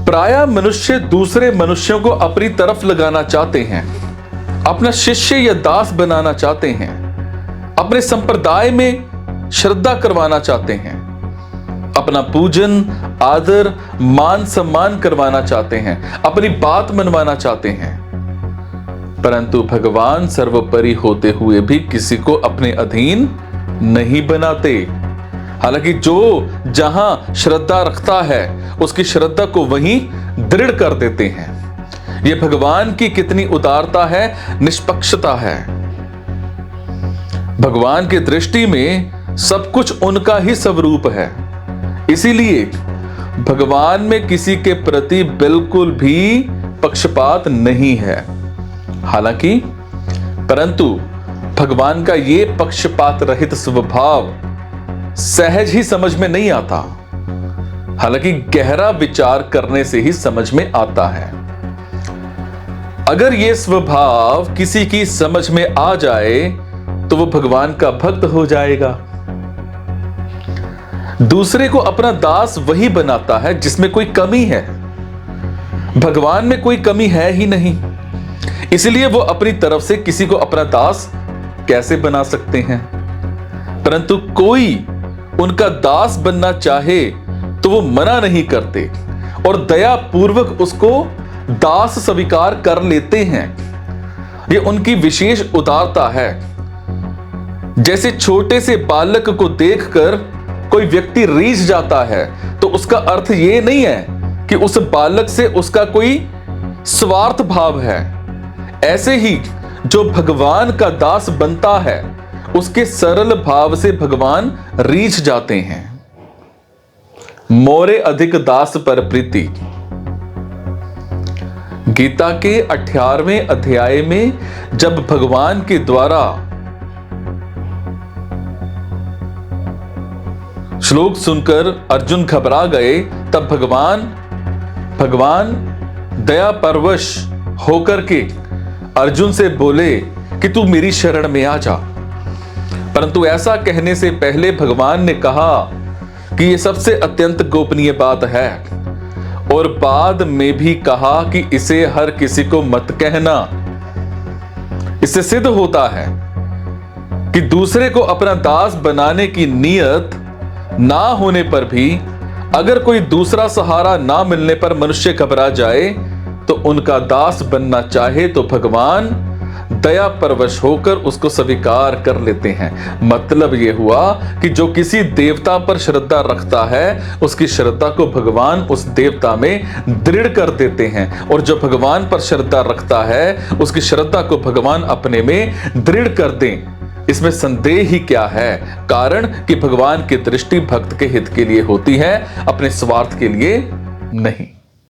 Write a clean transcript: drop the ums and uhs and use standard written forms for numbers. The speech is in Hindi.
प्रायः मनुष्य दूसरे मनुष्यों को अपनी तरफ लगाना चाहते हैं, अपना शिष्य या दास बनाना चाहते हैं, अपने संप्रदाय में श्रद्धा करवाना चाहते हैं, अपना पूजन, आदर, मान सम्मान करवाना चाहते हैं, अपनी बात मनवाना चाहते हैं। परंतु भगवान सर्वोपरि होते हुए भी किसी को अपने अधीन नहीं बनाते। हालांकि जो जहां श्रद्धा रखता है उसकी श्रद्धा को वहीं दृढ़ कर देते हैं। यह भगवान की कितनी उदारता है, निष्पक्षता है। भगवान की दृष्टि में सब कुछ उनका ही स्वरूप है, इसीलिए भगवान में किसी के प्रति बिल्कुल भी पक्षपात नहीं है। हालांकि परंतु भगवान का यह पक्षपात रहित स्वभाव सहज ही समझ में नहीं आता, हालांकि गहरा विचार करने से ही समझ में आता है। अगर यह स्वभाव किसी की समझ में आ जाए तो वो भगवान का भक्त हो जाएगा। दूसरे को अपना दास वही बनाता है जिसमें कोई कमी है। भगवान में कोई कमी है ही नहीं, इसलिए वो अपनी तरफ से किसी को अपना दास कैसे बना सकते हैं। परंतु कोई उनका दास बनना चाहे तो वो मना नहीं करते और दया पूर्वक उसको दास स्वीकार कर लेते हैं। ये उनकी विशेष उदारता है। जैसे छोटे से बालक को देखकर कोई व्यक्ति रीझ जाता है तो उसका अर्थ ये नहीं है कि उस बालक से उसका कोई स्वार्थ भाव है। ऐसे ही जो भगवान का दास बनता है उसके सरल भाव से भगवान रीझ जाते हैं। मोरे अधिक दास पर प्रीति। गीता के 18वें अध्याय में जब भगवान के द्वारा श्लोक सुनकर अर्जुन घबरा गए, तब भगवान दया परवश होकर के अर्जुन से बोले कि तू मेरी शरण में आ जा। परंतु ऐसा कहने से पहले भगवान ने कहा कि यह सबसे अत्यंत गोपनीय बात है, और बाद में भी कहा कि इसे हर किसी को मत कहना। इससे सिद्ध होता है कि दूसरे को अपना दास बनाने की नीयत ना होने पर भी अगर कोई दूसरा सहारा ना मिलने पर मनुष्य घबरा जाए तो उनका दास बनना चाहे तो भगवान दया परवश होकर उसको स्वीकार कर लेते हैं। मतलब यह हुआ कि जो किसी देवता पर श्रद्धा रखता है उसकी श्रद्धा को भगवान उस देवता में दृढ़ कर देते हैं, और जो भगवान पर श्रद्धा रखता है उसकी श्रद्धा को भगवान अपने में दृढ़ कर दें। इसमें संदेह ही क्या है? कारण कि भगवान की दृष्टि भक्त के हित के लिए होती है, अपने स्वार्थ के लिए नहीं।